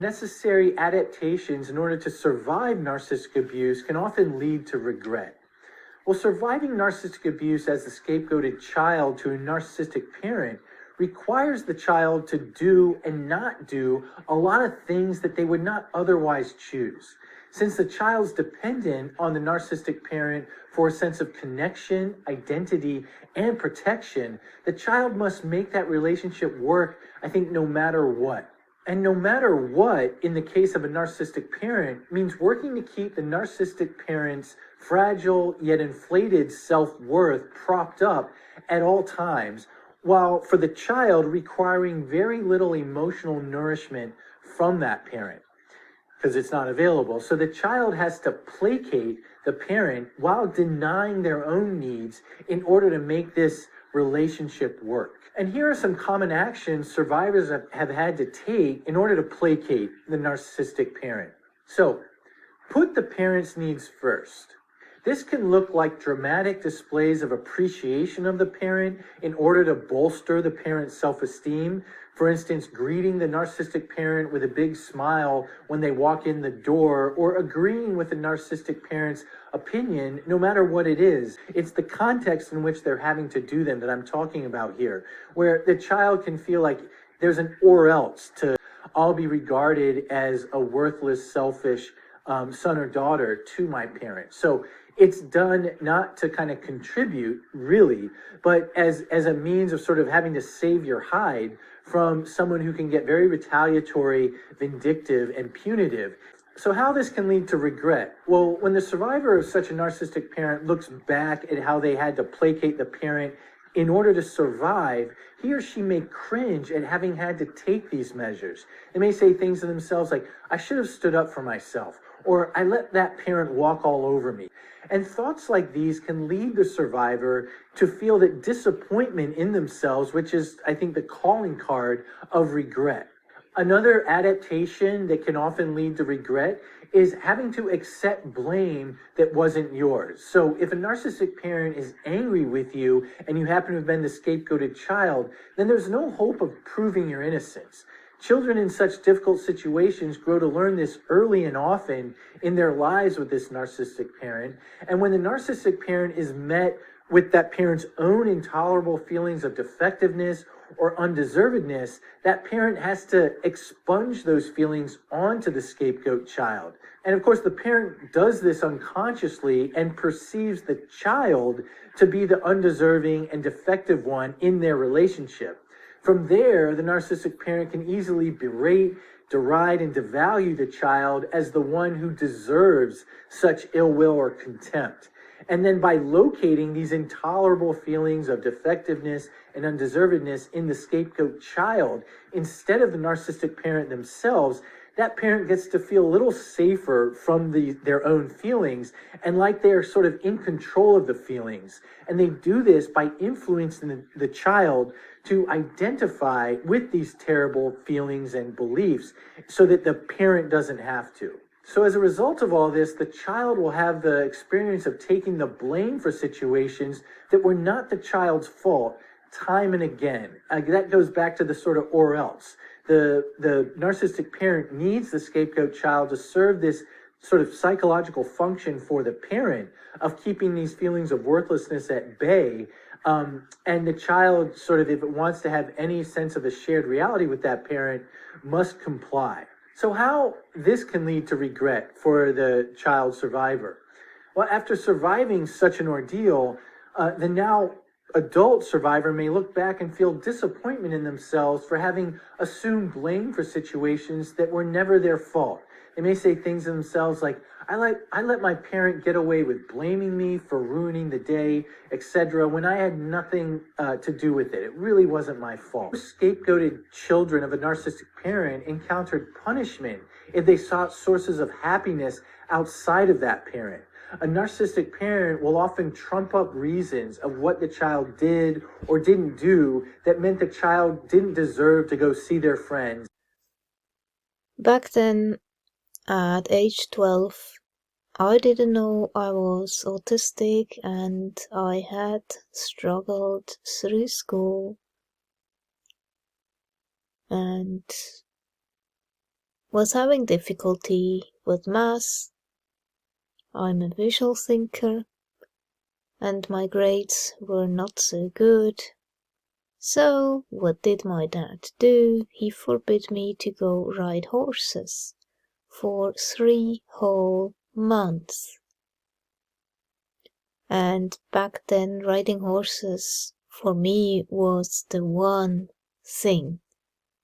Necessary adaptations in order to survive narcissistic abuse can often lead to regret. Well, surviving narcissistic abuse as the scapegoated child to a narcissistic parent requires the child to do and not do a lot of things that they would not otherwise choose. Since the child's dependent on the narcissistic parent for a sense of connection, identity, and protection, the child must make that relationship work, I think, no matter what. And no matter what, in the case of a narcissistic parent, means working to keep the narcissistic parent's fragile yet inflated self-worth propped up at all times, while for the child requiring very little emotional nourishment from that parent because it's not available. So the child has to placate the parent while denying their own needs in order to make this relationship work. And here are some common actions survivors have had to take in order to placate the narcissistic parent. So, put the parent's needs first. This can look like dramatic displays of appreciation of the parent in order to bolster the parent's self-esteem. For instance, greeting the narcissistic parent with a big smile when they walk in the door, or agreeing with the narcissistic parent's opinion, no matter what it is. It's the context in which they're having to do them that I'm talking about here, where the child can feel like there's an or else to all be regarded as a worthless, selfish son or daughter to my parent. So it's done not to kind of contribute, really, but as a means of sort of having to save your hide from someone who can get very retaliatory, vindictive, and punitive. So how this can lead to regret? Well, when the survivor of such a narcissistic parent looks back at how they had to placate the parent in order to survive, he or she may cringe at having had to take these measures. They may say things to themselves like, I should have stood up for myself, or I let that parent walk all over me. And thoughts like these can lead the survivor to feel that disappointment in themselves, which is, I think, the calling card of regret. Another adaptation that can often lead to regret is having to accept blame that wasn't yours. So if a narcissistic parent is angry with you and you happen to have been the scapegoated child, then there's no hope of proving your innocence. Children in such difficult situations grow to learn this early and often in their lives with this narcissistic parent. And when the narcissistic parent is met with that parent's own intolerable feelings of defectiveness or undeservedness, that parent has to expunge those feelings onto the scapegoat child. And of course, the parent does this unconsciously and perceives the child to be the undeserving and defective one in their relationship. From there, the narcissistic parent can easily berate, deride, and devalue the child as the one who deserves such ill will or contempt. And then by locating these intolerable feelings of defectiveness and undeservedness in the scapegoat child, instead of the narcissistic parent themselves, that parent gets to feel a little safer from their own feelings and like they're sort of in control of the feelings. And they do this by influencing the child to identify with these terrible feelings and beliefs so that the parent doesn't have to. So as a result of all this, the child will have the experience of taking the blame for situations that were not the child's fault time and again. That goes back to the sort of or else. The narcissistic parent needs the scapegoat child to serve this sort of psychological function for the parent of keeping these feelings of worthlessness at bay. And the child sort of, if it wants to have any sense of a shared reality with that parent, must comply. So how this can lead to regret for the child survivor? Well, after surviving such an ordeal, the now adult survivor may look back and feel disappointment in themselves for having assumed blame for situations that were never their fault. They may say things to themselves like, I let my parent get away with blaming me for ruining the day, etc., when I had nothing to do with it. It really wasn't my fault. Scapegoated children of a narcissistic parent encountered punishment if they sought sources of happiness outside of that parent. A narcissistic parent will often trump up reasons of what the child did or didn't do that meant the child didn't deserve to go see their friends. Back then, at age 12, I didn't know I was autistic, and I had struggled through school, and was having difficulty with maths. I'm a visual thinker, and my grades were not so good. So what did my dad do? He forbid me to go ride horses for 3 whole months. And back then, riding horses for me was the one thing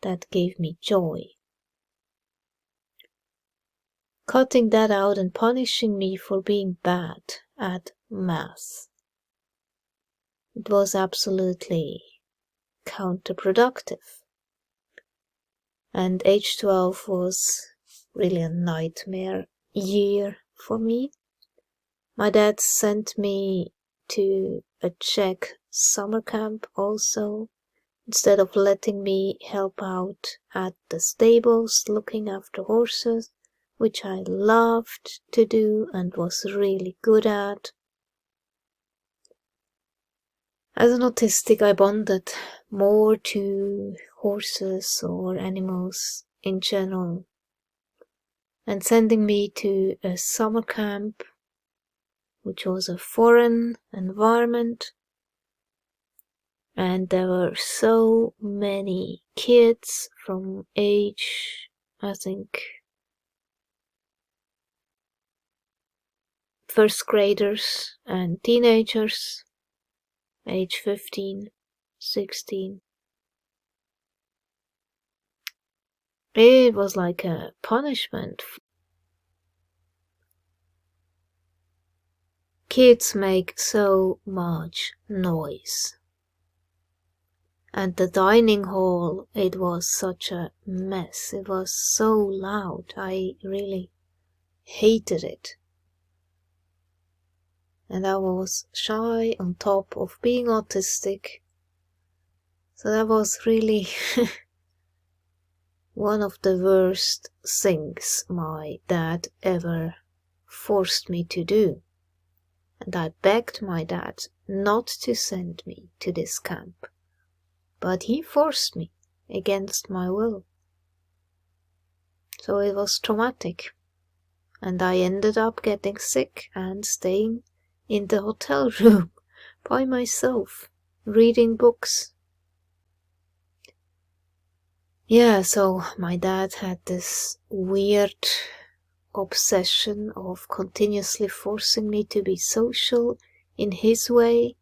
that gave me joy. Cutting that out and punishing me for being bad at math. It was absolutely counterproductive. And age 12 was really a nightmare year for me. My dad sent me to a Czech summer camp also, instead of letting me help out at the stables looking after horses, which I loved to do and was really good at. As an autistic, I bonded more to horses or animals in general. And sending me to a summer camp, which was a foreign environment, and there were so many kids from age, I think, first graders and teenagers, age 15, 16. It was like a punishment. Kids make so much noise. And the dining hall, it was such a mess. It was so loud. I really hated it. And I was shy on top of being autistic. So that was really one of the worst things my dad ever forced me to do. And I begged my dad not to send me to this camp. But he forced me against my will. So it was traumatic. And I ended up getting sick and staying in the hotel room by myself, reading books. Yeah, so my dad had this weird obsession of continuously forcing me to be social in his way.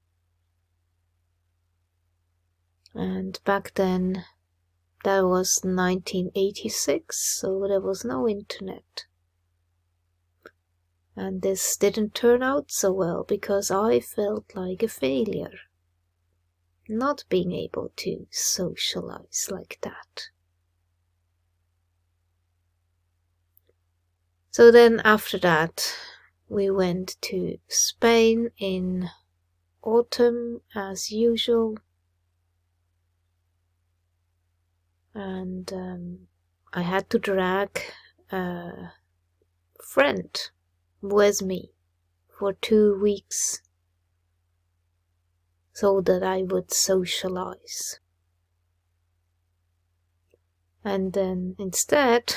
And back then, that was 1986, so there was no internet. And this didn't turn out so well because I felt like a failure, not being able to socialize like that. So then after that, we went to Spain in autumn as usual. And I had to drag a friend with me for 2 weeks so that I would socialize. And then instead,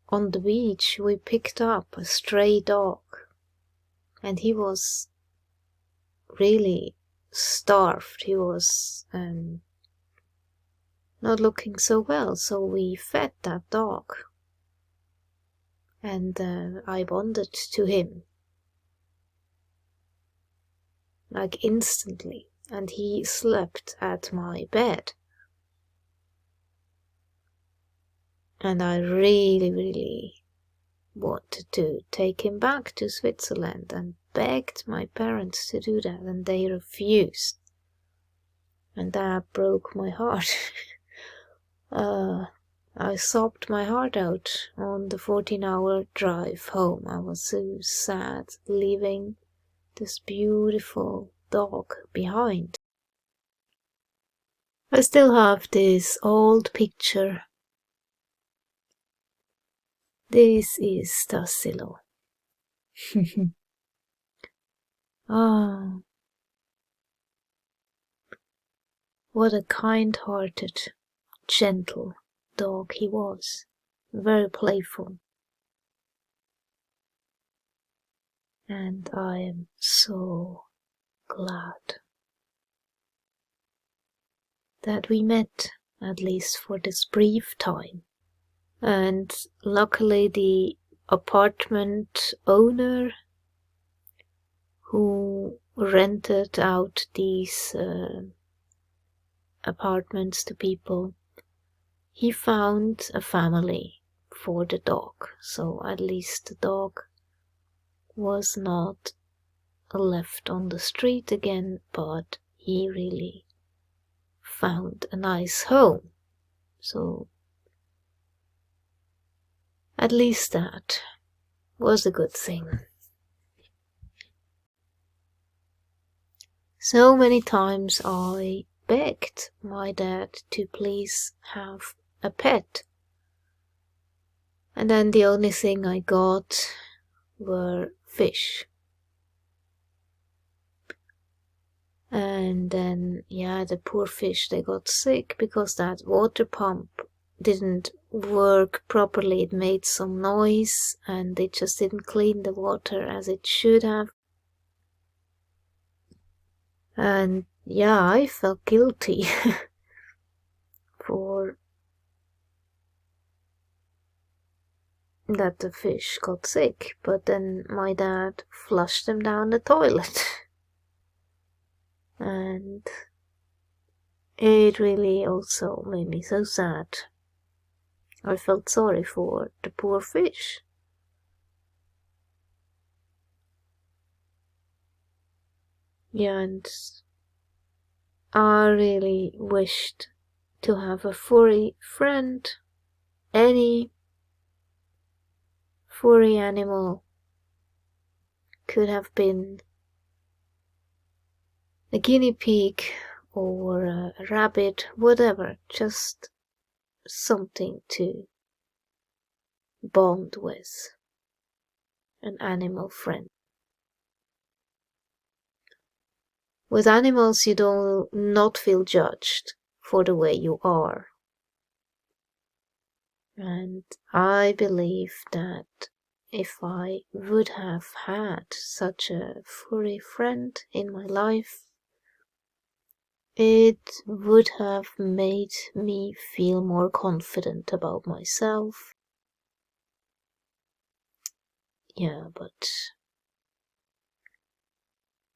on the beach, we picked up a stray dog, and he was really starved. He was not looking so well, so we fed that dog. And I bonded to him, like instantly, and he slept at my bed. And I really wanted to take him back to Switzerland and begged my parents to do that, and they refused. And that broke my heart. I sobbed my heart out on the 14-hour drive home. I was so sad leaving this beautiful dog behind. I still have this old picture. This is Tassilo. Ah, what a kind-hearted, gentle dog he was, very playful. And I am so glad that we met, at least for this brief time. And luckily the apartment owner who rented out these apartments to people, he found a family for the dog, so at least the dog was not left on the street again, but he really found a nice home. So at least that was a good thing. So many times I begged my dad to please have a pet, and then the only thing I got were fish. And then, the poor fish, they got sick because that water pump didn't work properly. It made some noise and it just didn't clean the water as it should have. And I felt guilty for that the fish got sick, but then my dad flushed them down the toilet. And it really also made me so sad. I felt sorry for the poor fish. And I really wished to have a furry friend. Any furry animal could have been a guinea pig or a rabbit, whatever, just something to bond with, an animal friend. With animals you do not feel judged for the way you are. And I believe that if I would have had such a furry friend in my life, it would have made me feel more confident about myself. But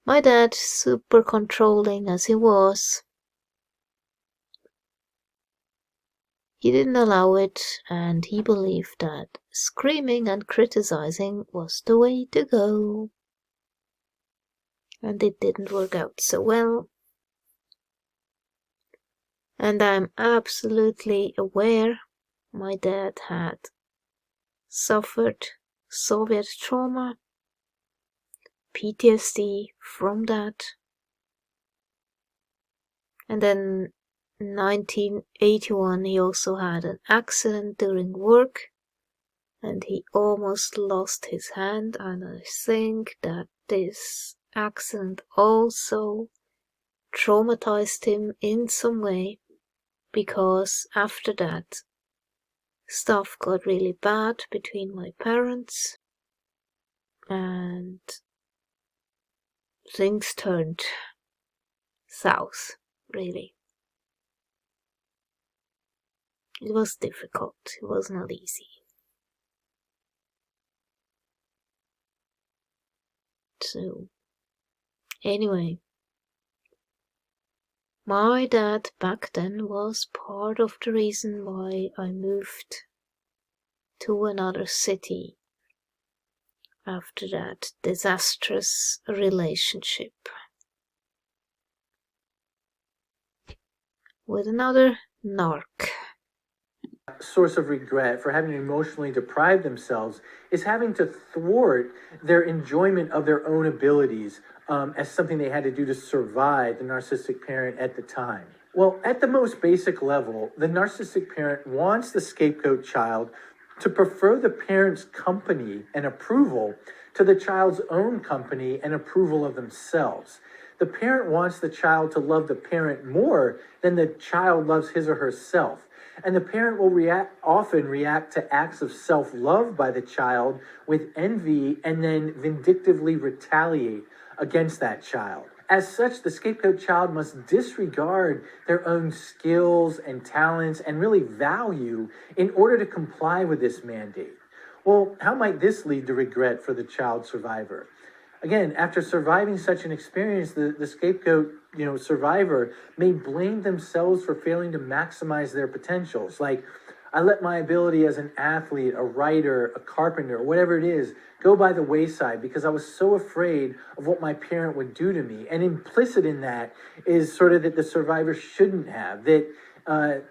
my dad, super controlling as he was, he didn't allow it, and he believed that screaming and criticizing was the way to go. And it didn't work out so well. And I'm absolutely aware my dad had suffered Soviet trauma, PTSD from that. And then 1981 he also had an accident during work and he almost lost his hand, and I think that this accident also traumatized him in some way, because after that stuff got really bad between my parents and things turned south, really. It was difficult, it was not easy. So, anyway, my dad back then was part of the reason why I moved to another city after that disastrous relationship with another narc. Source of regret for having emotionally deprived themselves is having to thwart their enjoyment of their own abilities as something they had to do to survive the narcissistic parent at the time. Well, at the most basic level, the narcissistic parent wants the scapegoat child to prefer the parent's company and approval to the child's own company and approval of themselves. The parent wants the child to love the parent more than the child loves his or herself. And the parent will often react to acts of self-love by the child with envy and then vindictively retaliate against that child. As such, the scapegoat child must disregard their own skills and talents and really value in order to comply with this mandate. Well, how might this lead to regret for the child survivor? Again, after surviving such an experience, the scapegoat, survivor may blame themselves for failing to maximize their potentials. Like, I let my ability as an athlete, a writer, a carpenter, whatever it is, go by the wayside because I was so afraid of what my parent would do to me. And implicit in that is sort of that the survivor shouldn't have, that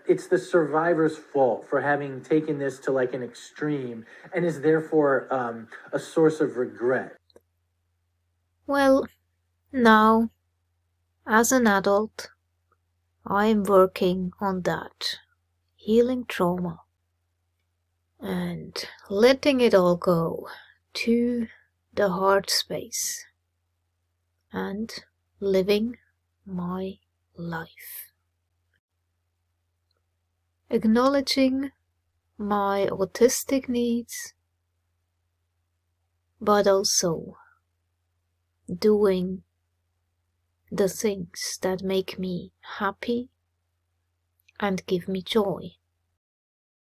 it's the survivor's fault for having taken this to like an extreme and is therefore a source of regret. Well, now, as an adult, I am working on that, healing trauma and letting it all go to the heart space and living my life. Acknowledging my autistic needs, but also doing the things that make me happy and give me joy.